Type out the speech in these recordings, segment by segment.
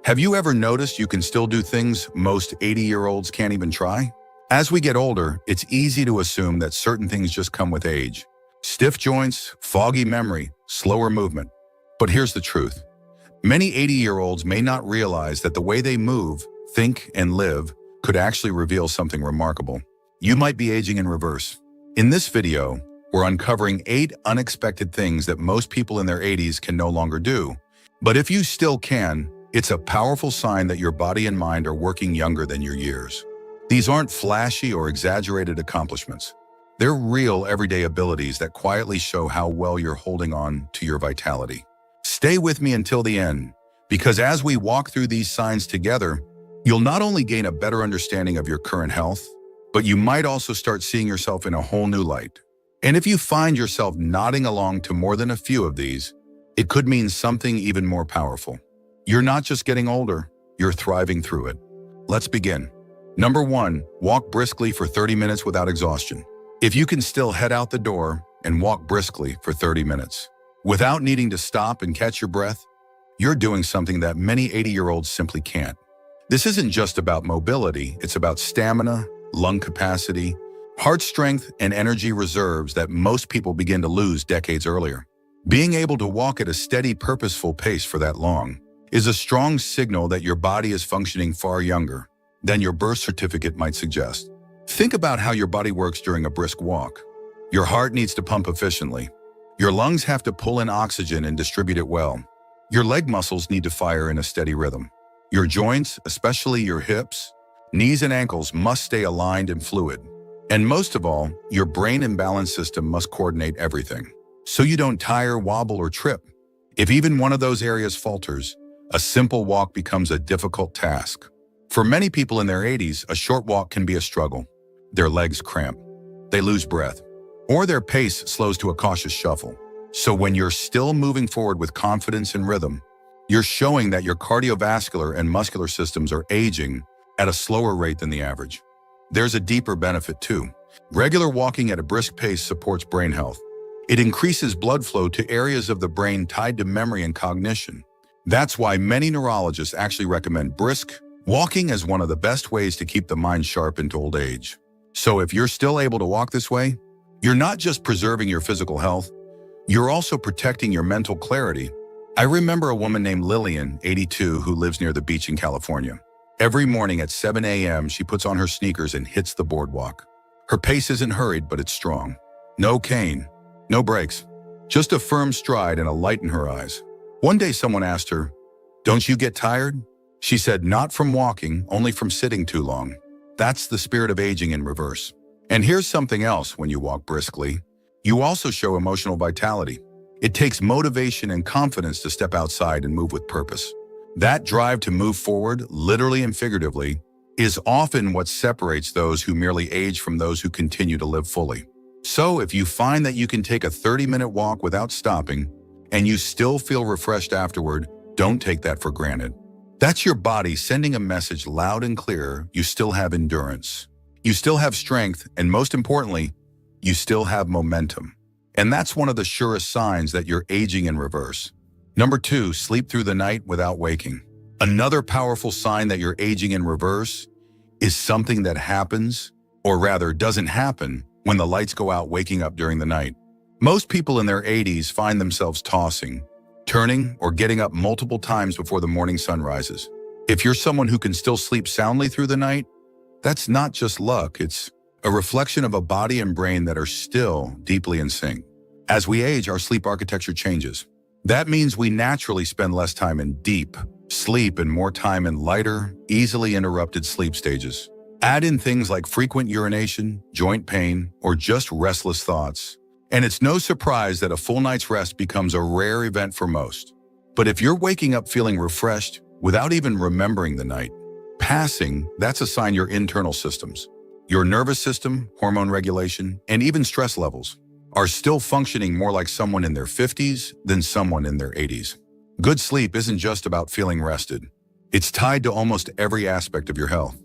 Have you ever noticed you can still do things most 80-year-olds can't even try? As we get older, it's easy to assume that certain things just come with age. Stiff joints, foggy memory, slower movement. But here's the truth. Many 80-year-olds may not realize that the way they move, think, and live could actually reveal something remarkable. You might be aging in reverse. In this video, we're uncovering 8 unexpected things that most people in their 80s can no longer do. But if you still can, it's a powerful sign that your body and mind are working younger than your years. These aren't flashy or exaggerated accomplishments. They're real everyday abilities that quietly show how well you're holding on to your vitality. Stay with me until the end, because as we walk through these signs together, you'll not only gain a better understanding of your current health, but you might also start seeing yourself in a whole new light. And if you find yourself nodding along to more than a few of these, it could mean something even more powerful. You're not just getting older, you're thriving through it. Let's begin. Number 1, walk briskly for 30 minutes without exhaustion. If you can still head out the door and walk briskly for 30 minutes, without needing to stop and catch your breath, you're doing something that many 80-year-olds simply can't. This isn't just about mobility, it's about stamina, lung capacity, heart strength, and energy reserves that most people begin to lose decades earlier. Being able to walk at a steady, purposeful pace for that long is a strong signal that your body is functioning far younger than your birth certificate might suggest. Think about how your body works during a brisk walk. Your heart needs to pump efficiently. Your lungs have to pull in oxygen and distribute it well. Your leg muscles need to fire in a steady rhythm. Your joints, especially your hips, knees, and ankles, must stay aligned and fluid. And most of all, your brain and balance system must coordinate everything, so you don't tire, wobble, or trip. If even one of those areas falters, a simple walk becomes a difficult task. For many people in their 80s, a short walk can be a struggle. Their legs cramp, they lose breath, or their pace slows to a cautious shuffle. So when you're still moving forward with confidence and rhythm, you're showing that your cardiovascular and muscular systems are aging at a slower rate than the average. There's a deeper benefit too. Regular walking at a brisk pace supports brain health. It increases blood flow to areas of the brain tied to memory and cognition. That's why many neurologists actually recommend brisk walking as one of the best ways to keep the mind sharp into old age. So if you're still able to walk this way, you're not just preserving your physical health, you're also protecting your mental clarity. I remember a woman named Lillian, 82, who lives near the beach in California. Every morning at 7 a.m., she puts on her sneakers and hits the boardwalk. Her pace isn't hurried, but it's strong. No cane, no brakes, just a firm stride and a light in her eyes. One day someone asked her, "Don't you get tired?" She said, "Not from walking, only from sitting too long." That's the spirit of aging in reverse. And here's something else: when you walk briskly, you also show emotional vitality. It takes motivation and confidence to step outside and move with purpose. That drive to move forward, literally and figuratively, is often what separates those who merely age from those who continue to live fully. So if you find that you can take a 30-minute walk without stopping, and you still feel refreshed afterward, don't take that for granted. That's your body sending a message loud and clear: you still have endurance, you still have strength, and most importantly, you still have momentum. And that's one of the surest signs that you're aging in reverse. Number 2, sleep through the night without waking. Another powerful sign that you're aging in reverse is something that happens, or rather doesn't happen, when the lights go out, waking up during the night. Most people in their 80s find themselves tossing, turning, or getting up multiple times before the morning sun rises. If you're someone who can still sleep soundly through the night, that's not just luck, it's a reflection of a body and brain that are still deeply in sync. As we age, our sleep architecture changes. That means we naturally spend less time in deep sleep and more time in lighter, easily interrupted sleep stages. Add in things like frequent urination, joint pain, or just restless thoughts, and it's no surprise that a full night's rest becomes a rare event for most. But if you're waking up feeling refreshed without even remembering the night passing, that's a sign your internal systems, your nervous system, hormone regulation, and even stress levels are still functioning more like someone in their 50s than someone in their 80s. Good sleep isn't just about feeling rested. It's tied to almost every aspect of your health.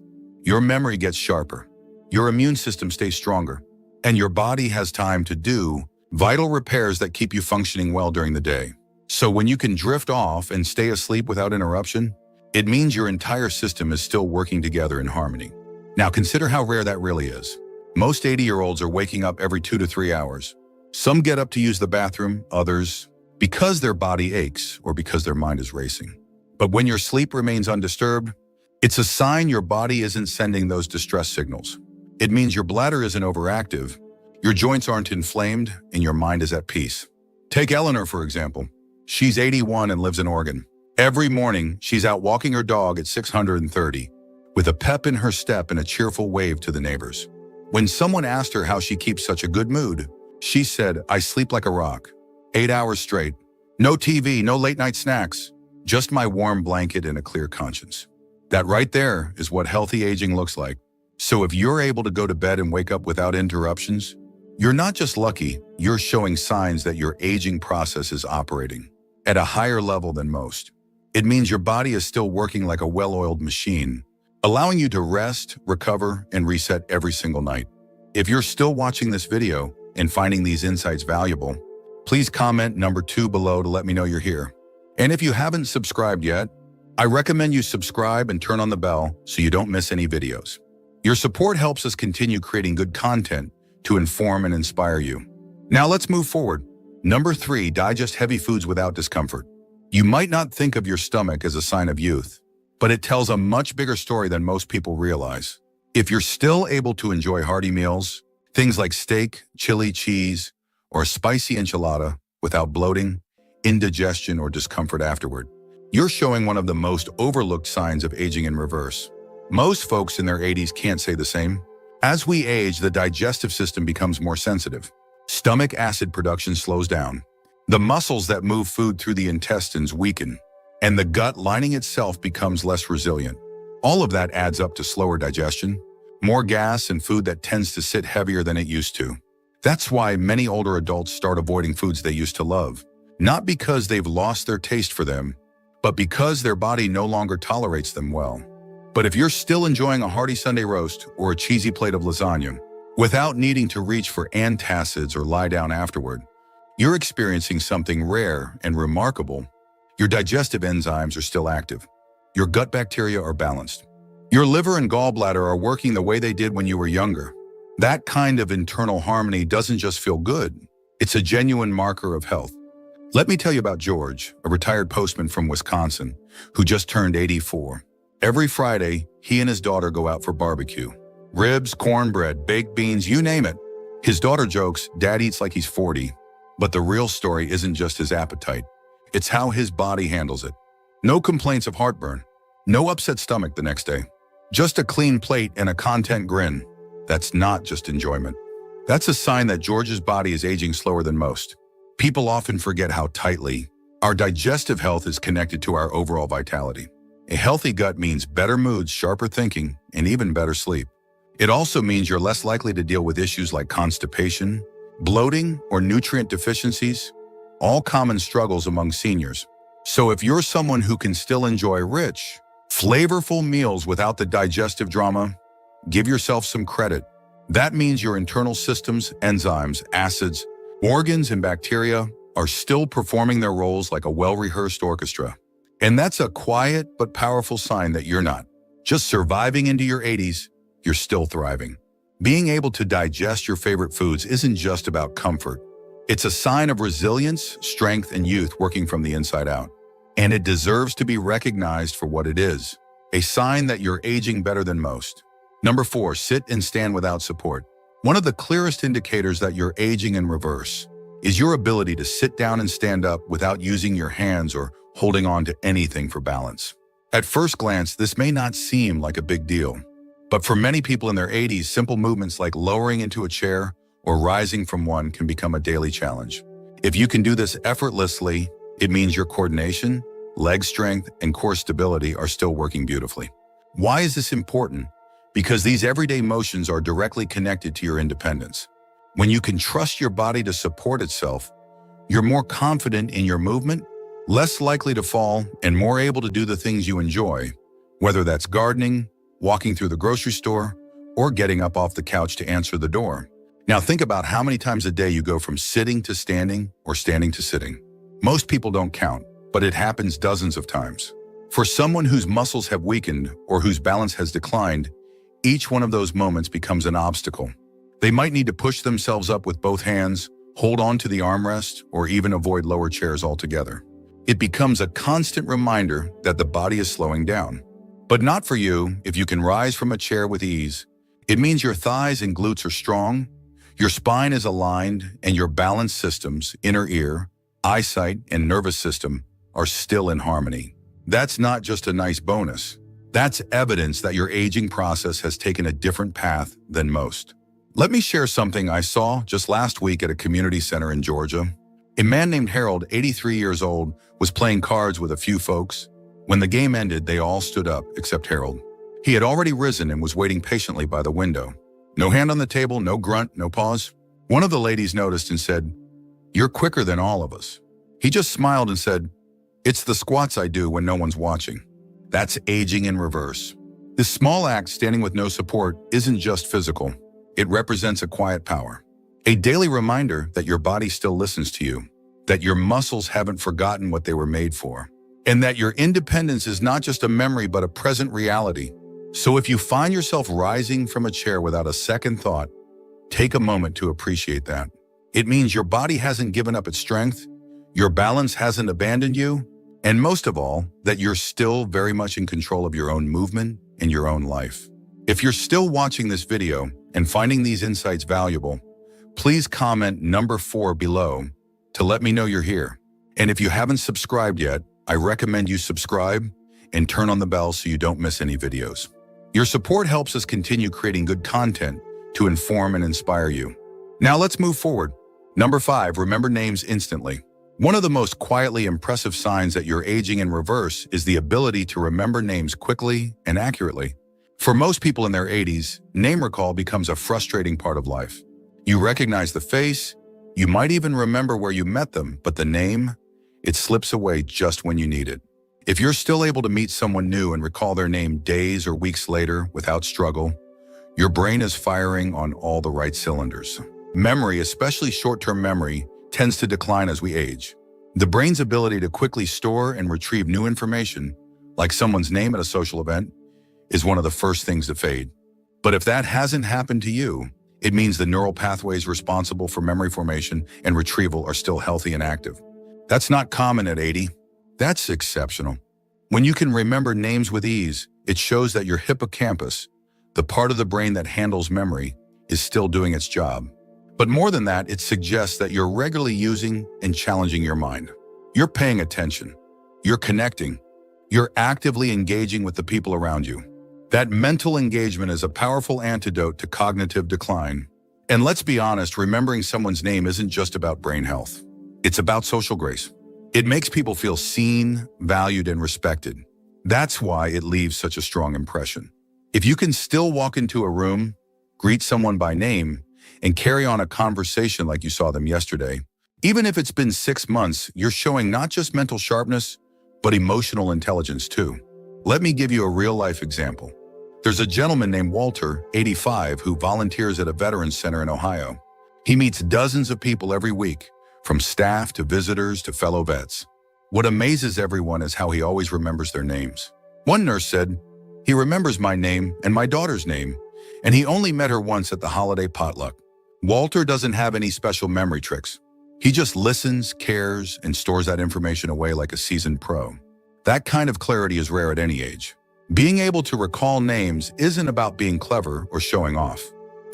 Your memory gets sharper, your immune system stays stronger, and your body has time to do vital repairs that keep you functioning well during the day. So when you can drift off and stay asleep without interruption, It means your entire system is still working together in harmony. Now consider how rare that really is. Most 80-year-olds are waking up every 2 to 3 hours. Some get up to use the bathroom, others because their body aches or because their mind is racing. But when your sleep remains undisturbed, it's a sign your body isn't sending those distress signals. It means your bladder isn't overactive, your joints aren't inflamed, and your mind is at peace. Take Eleanor, for example. She's 81 and lives in Oregon. Every morning, she's out walking her dog at 630, with a pep in her step and a cheerful wave to the neighbors. When someone asked her how she keeps such a good mood, she said, "I sleep like a rock. 8 hours straight. No TV, no late-night snacks. Just my warm blanket and a clear conscience." That right there is what healthy aging looks like. So if you're able to go to bed and wake up without interruptions, you're not just lucky, you're showing signs that your aging process is operating at a higher level than most. It means your body is still working like a well-oiled machine, allowing you to rest, recover, and reset every single night. If you're still watching this video and finding these insights valuable, please comment number 2 below to let me know you're here. And if you haven't subscribed yet, I recommend you subscribe and turn on the bell so you don't miss any videos. Your support helps us continue creating good content to inform and inspire you. Now let's move forward. Number 3, digest heavy foods without discomfort. You might not think of your stomach as a sign of youth, but it tells a much bigger story than most people realize. If you're still able to enjoy hearty meals, things like steak, chili cheese, or a spicy enchilada without bloating, indigestion, or discomfort afterward, you're showing one of the most overlooked signs of aging in reverse. Most folks in their 80s can't say the same. As we age, the digestive system becomes more sensitive. Stomach acid production slows down. The muscles that move food through the intestines weaken, and the gut lining itself becomes less resilient. All of that adds up to slower digestion, more gas, and food that tends to sit heavier than it used to. That's why many older adults start avoiding foods they used to love, not because they've lost their taste for them, but because their body no longer tolerates them well. But if you're still enjoying a hearty Sunday roast or a cheesy plate of lasagna, without needing to reach for antacids or lie down afterward, you're experiencing something rare and remarkable. Your digestive enzymes are still active. Your gut bacteria are balanced. Your liver and gallbladder are working the way they did when you were younger. That kind of internal harmony doesn't just feel good, it's a genuine marker of health. Let me tell you about George, a retired postman from Wisconsin, who just turned 84. Every Friday, he and his daughter go out for barbecue. Ribs, cornbread, baked beans, you name it. His daughter jokes, "Dad eats like he's 40. But the real story isn't just his appetite. It's how his body handles it. No complaints of heartburn. No upset stomach the next day. Just a clean plate and a content grin. That's not just enjoyment. That's a sign that George's body is aging slower than most. People often forget how tightly our digestive health is connected to our overall vitality. A healthy gut means better moods, sharper thinking, and even better sleep. It also means you're less likely to deal with issues like constipation, bloating, or nutrient deficiencies, all common struggles among seniors. So if you're someone who can still enjoy rich, flavorful meals without the digestive drama, give yourself some credit. That means your internal systems, enzymes, acids, organs, and bacteria are still performing their roles like a well-rehearsed orchestra. And that's a quiet but powerful sign that you're not just surviving into your 80s, you're still thriving. Being able to digest your favorite foods isn't just about comfort. It's a sign of resilience, strength, and youth working from the inside out. And it deserves to be recognized for what it is, a sign that you're aging better than most. Number 4, sit and stand without support. One of the clearest indicators that you're aging in reverse is your ability to sit down and stand up without using your hands or holding on to anything for balance. At first glance, this may not seem like a big deal, but for many people in their 80s, simple movements like lowering into a chair or rising from one can become a daily challenge. If you can do this effortlessly, it means your coordination, leg strength, and core stability are still working beautifully. Why is this important? Because these everyday motions are directly connected to your independence. When you can trust your body to support itself, you're more confident in your movement, less likely to fall, and more able to do the things you enjoy, whether that's gardening, walking through the grocery store, or getting up off the couch to answer the door. Now think about how many times a day you go from sitting to standing or standing to sitting. Most people don't count, but it happens dozens of times. For someone whose muscles have weakened or whose balance has declined, each one of those moments becomes an obstacle. They might need to push themselves up with both hands, hold on to the armrest, or even avoid lower chairs altogether. It becomes a constant reminder that the body is slowing down. But not for you. If you can rise from a chair with ease, it means your thighs and glutes are strong, your spine is aligned, and your balance systems, inner ear, eyesight, and nervous system are still in harmony. That's not just a nice bonus. That's evidence that your aging process has taken a different path than most. Let me share something I saw just last week at a community center in Georgia. A man named Harold, 83 years old, was playing cards with a few folks. When the game ended, they all stood up except Harold. He had already risen and was waiting patiently by the window. No hand on the table, no grunt, no pause. One of the ladies noticed and said, "You're quicker than all of us." He just smiled and said, "It's the squats I do when no one's watching." That's aging in reverse. This small act, standing with no support, isn't just physical. It represents a quiet power. A daily reminder that your body still listens to you, that your muscles haven't forgotten what they were made for, and that your independence is not just a memory but a present reality. So if you find yourself rising from a chair without a second thought, take a moment to appreciate that. It means your body hasn't given up its strength, your balance hasn't abandoned you, and most of all, that you're still very much in control of your own movement and your own life. If you're still watching this video and finding these insights valuable, please comment number 4 below to let me know you're here. And if you haven't subscribed yet, I recommend you subscribe and turn on the bell so you don't miss any videos. Your support helps us continue creating good content to inform and inspire you. Now let's move forward. Number 5, remember names instantly. One of the most quietly impressive signs that you're aging in reverse is the ability to remember names quickly and accurately. For most people in their 80s, name recall becomes a frustrating part of life. You recognize the face, you might even remember where you met them, but the name, it slips away just when you need it. If you're still able to meet someone new and recall their name days or weeks later without struggle, your brain is firing on all the right cylinders. Memory, especially short-term memory, tends to decline as we age. The brain's ability to quickly store and retrieve new information, like someone's name at a social event, is one of the first things to fade. But if that hasn't happened to you, it means the neural pathways responsible for memory formation and retrieval are still healthy and active. That's not common at 80. That's exceptional. When you can remember names with ease, it shows that your hippocampus, the part of the brain that handles memory, is still doing its job. But more than that, it suggests that you're regularly using and challenging your mind. You're paying attention. You're connecting. You're actively engaging with the people around you. That mental engagement is a powerful antidote to cognitive decline. And let's be honest, remembering someone's name isn't just about brain health. It's about social grace. It makes people feel seen, valued, and respected. That's why it leaves such a strong impression. If you can still walk into a room, greet someone by name, and carry on a conversation like you saw them yesterday, even if it's been 6 months, you're showing not just mental sharpness, but emotional intelligence too. Let me give you a real-life example. There's a gentleman named Walter, 85, who volunteers at a veterans center in Ohio. He meets dozens of people every week, from staff to visitors to fellow vets. What amazes everyone is how he always remembers their names. One nurse said, "He remembers my name and my daughter's name, and he only met her once at the holiday potluck." Walter doesn't have any special memory tricks. He just listens, cares, and stores that information away like a seasoned pro. That kind of clarity is rare at any age. Being able to recall names isn't about being clever or showing off.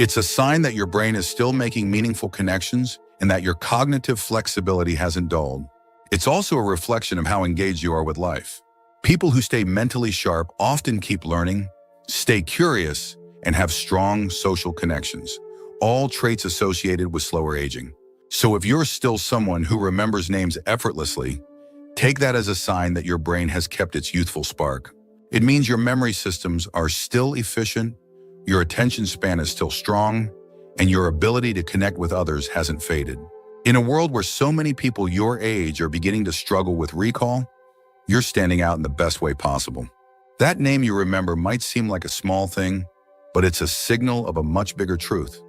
It's a sign that your brain is still making meaningful connections and that your cognitive flexibility hasn't dulled. It's also a reflection of how engaged you are with life. People who stay mentally sharp often keep learning, stay curious, and have strong social connections, all traits associated with slower aging. So if you're still someone who remembers names effortlessly, take that as a sign that your brain has kept its youthful spark. It means your memory systems are still efficient, your attention span is still strong, and your ability to connect with others hasn't faded. In a world where so many people your age are beginning to struggle with recall, you're standing out in the best way possible. That name you remember might seem like a small thing, but it's a signal of a much bigger truth.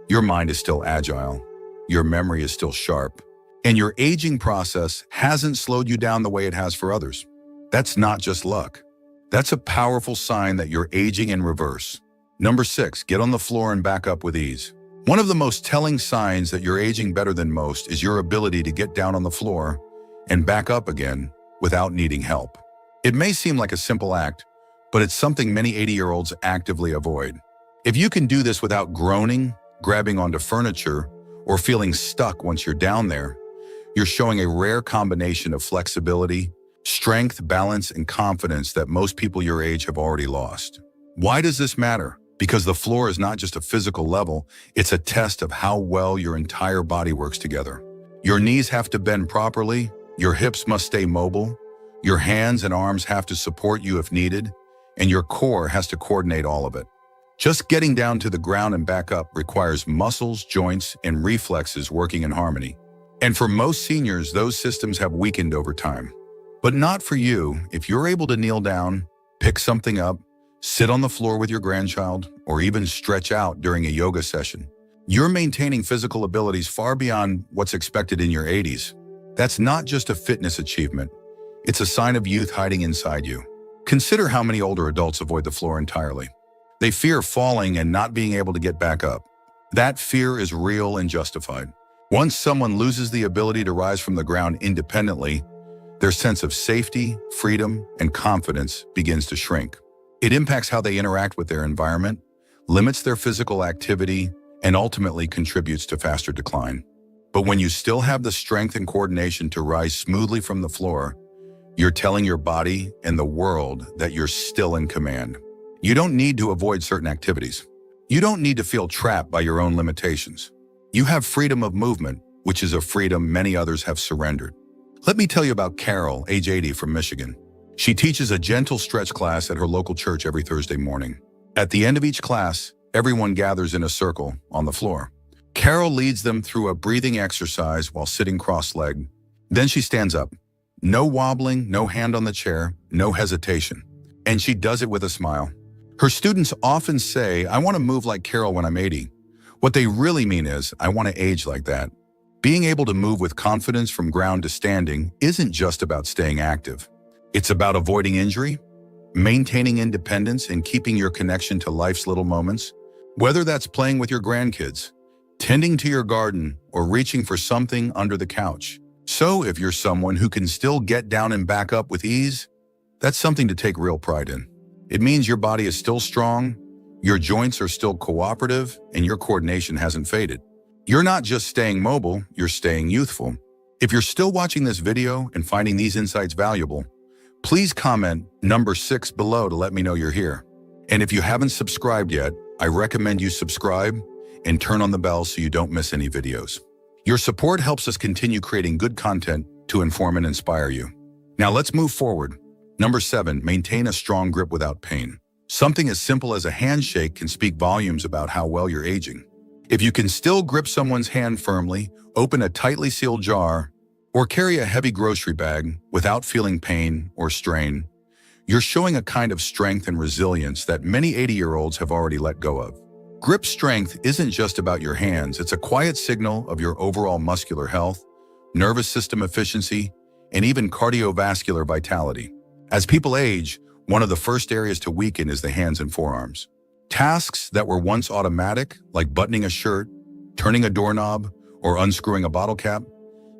Your mind is still agile, your memory is still sharp, and your aging process hasn't slowed you down the way it has for others. That's not just luck. That's a powerful sign that you're aging in reverse. Number 6, get on the floor and back up with ease. One of the most telling signs that you're aging better than most is your ability to get down on the floor and back up again without needing help. It may seem like a simple act, but it's something many 80-year-olds actively avoid. If you can do this without groaning, grabbing onto furniture, or feeling stuck once you're down there, you're showing a rare combination of flexibility, strength, balance, and confidence that most people your age have already lost. Why does this matter? Because the floor is not just a physical level, it's a test of how well your entire body works together. Your knees have to bend properly, your hips must stay mobile, your hands and arms have to support you if needed, and your core has to coordinate all of it. Just getting down to the ground and back up requires muscles, joints, and reflexes working in harmony. And for most seniors, those systems have weakened over time. But not for you. If you're able to kneel down, pick something up, sit on the floor with your grandchild, or even stretch out during a yoga session, you're maintaining physical abilities far beyond what's expected in your 80s. That's not just a fitness achievement. It's a sign of youth hiding inside you. Consider how many older adults avoid the floor entirely. They fear falling and not being able to get back up. That fear is real and justified. Once someone loses the ability to rise from the ground independently, their sense of safety, freedom, and confidence begins to shrink. It impacts how they interact with their environment, limits their physical activity, and ultimately contributes to faster decline. But when you still have the strength and coordination to rise smoothly from the floor, you're telling your body and the world that you're still in command. You don't need to avoid certain activities. You don't need to feel trapped by your own limitations. You have freedom of movement, which is a freedom many others have surrendered. Let me tell you about Carol, age 80, from Michigan. She teaches a gentle stretch class at her local church every Thursday morning. At the end of each class, everyone gathers in a circle on the floor. Carol leads them through a breathing exercise while sitting cross-legged. Then she stands up. No wobbling, no hand on the chair, no hesitation. And she does it with a smile. Her students often say, "I want to move like Carol when I'm 80. What they really mean is, "I want to age like that." Being able to move with confidence from ground to standing isn't just about staying active. It's about avoiding injury, maintaining independence, and keeping your connection to life's little moments. Whether that's playing with your grandkids, tending to your garden, or reaching for something under the couch. So if you're someone who can still get down and back up with ease, that's something to take real pride in. It means your body is still strong, your joints are still cooperative, and your coordination hasn't faded. You're not just staying mobile, you're staying youthful. If you're still watching this video and finding these insights valuable, please comment number 6 below to let me know you're here. And if you haven't subscribed yet, I recommend you subscribe and turn on the bell so you don't miss any videos. Your support helps us continue creating good content to inform and inspire you. Now let's move forward. Number 7, maintain a strong grip without pain. Something as simple as a handshake can speak volumes about how well you're aging. If you can still grip someone's hand firmly, open a tightly sealed jar, or carry a heavy grocery bag without feeling pain or strain, you're showing a kind of strength and resilience that many 80-year-olds have already let go of. Grip strength isn't just about your hands, it's a quiet signal of your overall muscular health, nervous system efficiency, and even cardiovascular vitality. As people age, one of the first areas to weaken is the hands and forearms. Tasks that were once automatic, like buttoning a shirt, turning a doorknob, or unscrewing a bottle cap,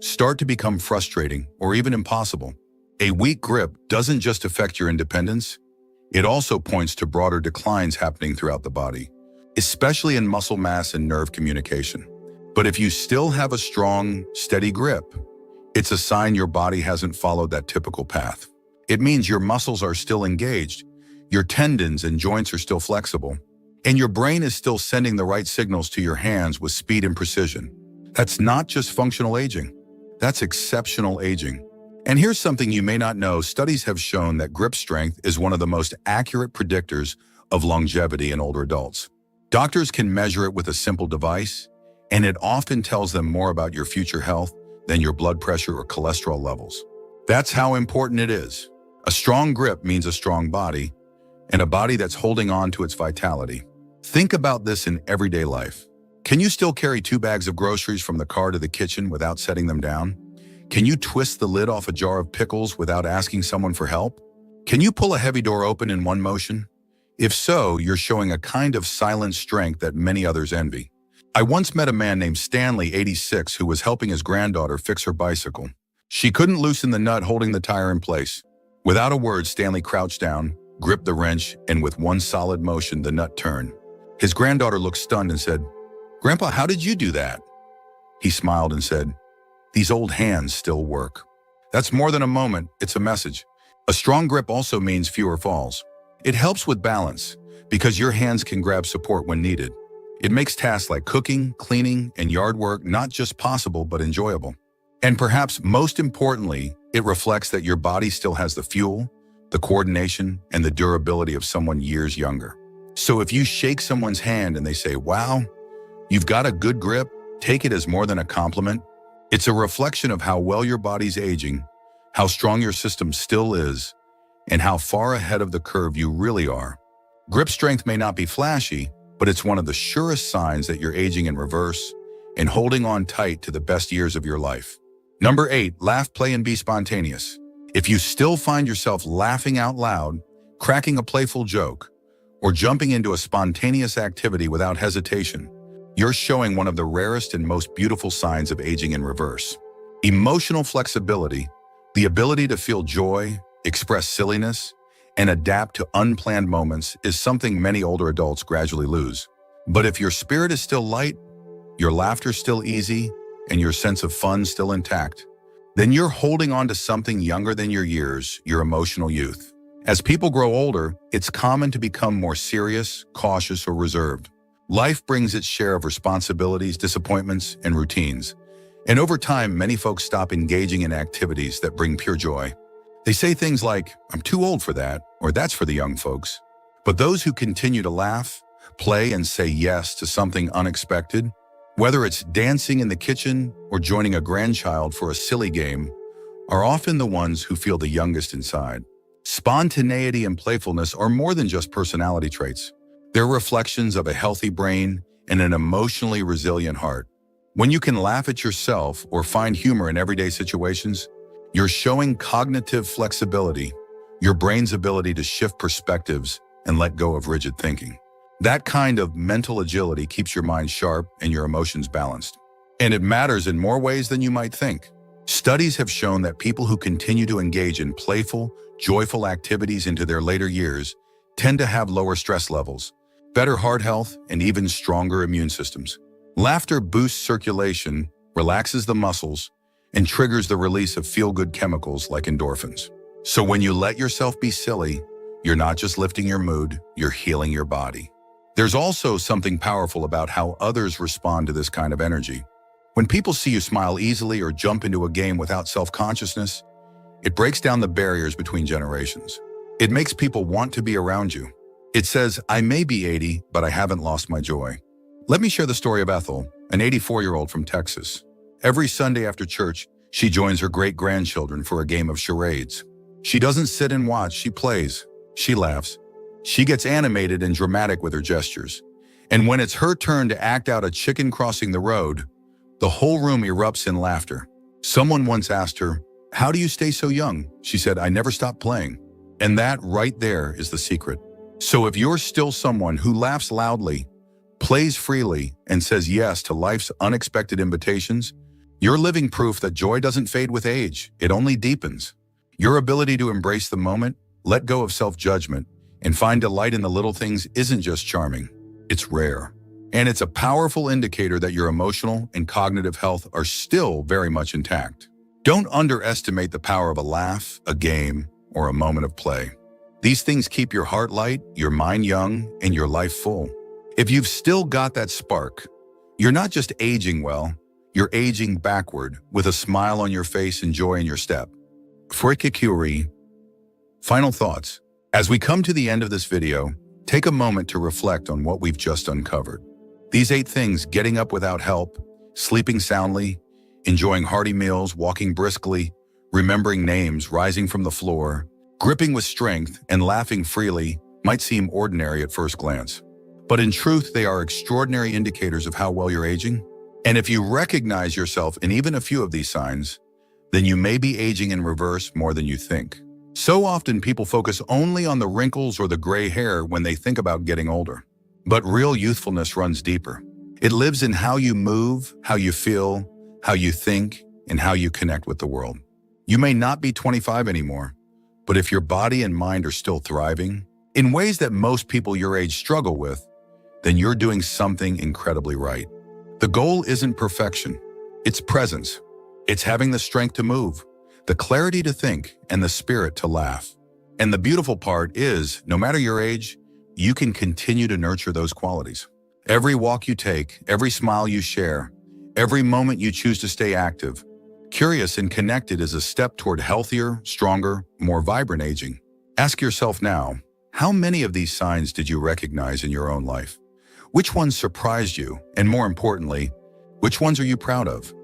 start to become frustrating or even impossible. A weak grip doesn't just affect your independence, it also points to broader declines happening throughout the body, especially in muscle mass and nerve communication. But if you still have a strong, steady grip, it's a sign your body hasn't followed that typical path. It means your muscles are still engaged, your tendons and joints are still flexible, and your brain is still sending the right signals to your hands with speed and precision. That's not just functional aging, that's exceptional aging. And here's something you may not know. Studies have shown that grip strength is one of the most accurate predictors of longevity in older adults. Doctors can measure it with a simple device, and it often tells them more about your future health than your blood pressure or cholesterol levels. That's how important it is. A strong grip means a strong body, and a body that's holding on to its vitality. Think about this in everyday life. Can you still carry 2 bags of groceries from the car to the kitchen without setting them down? Can you twist the lid off a jar of pickles without asking someone for help? Can you pull a heavy door open in one motion? If so, you're showing a kind of silent strength that many others envy. I once met a man named Stanley, 86, who was helping his granddaughter fix her bicycle. She couldn't loosen the nut holding the tire in place. Without a word, Stanley crouched down, gripped the wrench, and with one solid motion, the nut turned. His granddaughter looked stunned and said, "Grandpa, how did you do that?" He smiled and said, "These old hands still work." That's more than a moment, it's a message. A strong grip also means fewer falls. It helps with balance because your hands can grab support when needed. It makes tasks like cooking, cleaning, and yard work not just possible but enjoyable. And perhaps most importantly, it reflects that your body still has the fuel, the coordination, and the durability of someone years younger. So if you shake someone's hand and they say, "Wow, you've got a good grip," take it as more than a compliment. It's a reflection of how well your body's aging, how strong your system still is, and how far ahead of the curve you really are. Grip strength may not be flashy, but it's one of the surest signs that you're aging in reverse and holding on tight to the best years of your life. Number 8, laugh, play, and be spontaneous. If you still find yourself laughing out loud, cracking a playful joke, or jumping into a spontaneous activity without hesitation, you're showing one of the rarest and most beautiful signs of aging in reverse. Emotional flexibility, the ability to feel joy, express silliness, and adapt to unplanned moments is something many older adults gradually lose. But if your spirit is still light, your laughter still easy, and your sense of fun still intact, then you're holding on to something younger than your years, your emotional youth. As people grow older, it's common to become more serious, cautious, or reserved. Life brings its share of responsibilities, disappointments, and routines. And over time, many folks stop engaging in activities that bring pure joy. They say things like, "I'm too old for that," or "That's for the young folks." But those who continue to laugh, play, and say yes to something unexpected, whether it's dancing in the kitchen or joining a grandchild for a silly game, are often the ones who feel the youngest inside. Spontaneity and playfulness are more than just personality traits. They're reflections of a healthy brain and an emotionally resilient heart. When you can laugh at yourself or find humor in everyday situations, you're showing cognitive flexibility, your brain's ability to shift perspectives and let go of rigid thinking. That kind of mental agility keeps your mind sharp and your emotions balanced. And it matters in more ways than you might think. Studies have shown that people who continue to engage in playful, joyful activities into their later years tend to have lower stress levels, better heart health, and even stronger immune systems. Laughter boosts circulation, relaxes the muscles, and triggers the release of feel-good chemicals like endorphins. So when you let yourself be silly, you're not just lifting your mood, you're healing your body. There's also something powerful about how others respond to this kind of energy. When people see you smile easily or jump into a game without self-consciousness, it breaks down the barriers between generations. It makes people want to be around you. It says, "I may be 80, but I haven't lost my joy." Let me share the story of Ethel, an 84-year-old from Texas. Every Sunday after church, she joins her great-grandchildren for a game of charades. She doesn't sit and watch, she plays. She laughs. She gets animated and dramatic with her gestures. And when it's her turn to act out a chicken crossing the road, the whole room erupts in laughter. Someone once asked her, "How do you stay so young?" She said, "I never stop playing." And that right there is the secret. So if you're still someone who laughs loudly, plays freely, and says yes to life's unexpected invitations, you're living proof that joy doesn't fade with age, it only deepens. Your ability to embrace the moment, let go of self-judgment, and find delight in the little things isn't just charming, it's rare. And it's a powerful indicator that your emotional and cognitive health are still very much intact. Don't underestimate the power of a laugh, a game, or a moment of play. These things keep your heart light, your mind young, and your life full. If you've still got that spark, you're not just aging well, you're aging backward with a smile on your face and joy in your step. Frikikuri. Final thoughts. As we come to the end of this video, take a moment to reflect on what we've just uncovered. These 8 things: getting up without help, sleeping soundly, enjoying hearty meals, walking briskly, remembering names, rising from the floor, gripping with strength, and laughing freely, might seem ordinary at first glance. But in truth, they are extraordinary indicators of how well you're aging. And if you recognize yourself in even a few of these signs, then you may be aging in reverse more than you think. So often people focus only on the wrinkles or the gray hair when they think about getting older. But real youthfulness runs deeper. It lives in how you move, how you feel, how you think, and how you connect with the world. You may not be 25 anymore, but if your body and mind are still thriving, in ways that most people your age struggle with, then you're doing something incredibly right. The goal isn't perfection, it's presence. It's having the strength to move, the clarity to think, and the spirit to laugh. And the beautiful part is, no matter your age, you can continue to nurture those qualities. Every walk you take, every smile you share, every moment you choose to stay active, curious and connected is a step toward healthier, stronger, more vibrant aging. Ask yourself now, how many of these signs did you recognize in your own life? Which ones surprised you? And more importantly, which ones are you proud of?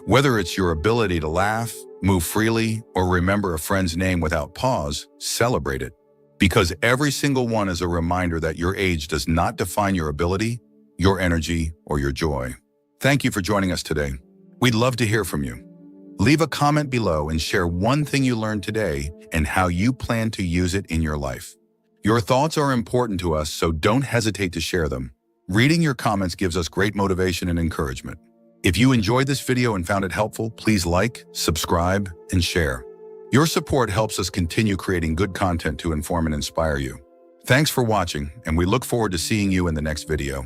Whether it's your ability to laugh, move freely, or remember a friend's name without pause, celebrate it. Because every single one is a reminder that your age does not define your ability, your energy, or your joy. Thank you for joining us today. We'd love to hear from you. Leave a comment below and share one thing you learned today and how you plan to use it in your life. Your thoughts are important to us, so don't hesitate to share them. Reading your comments gives us great motivation and encouragement. If you enjoyed this video and found it helpful, please like, subscribe, and share. Your support helps us continue creating good content to inform and inspire you. Thanks for watching, and we look forward to seeing you in the next video.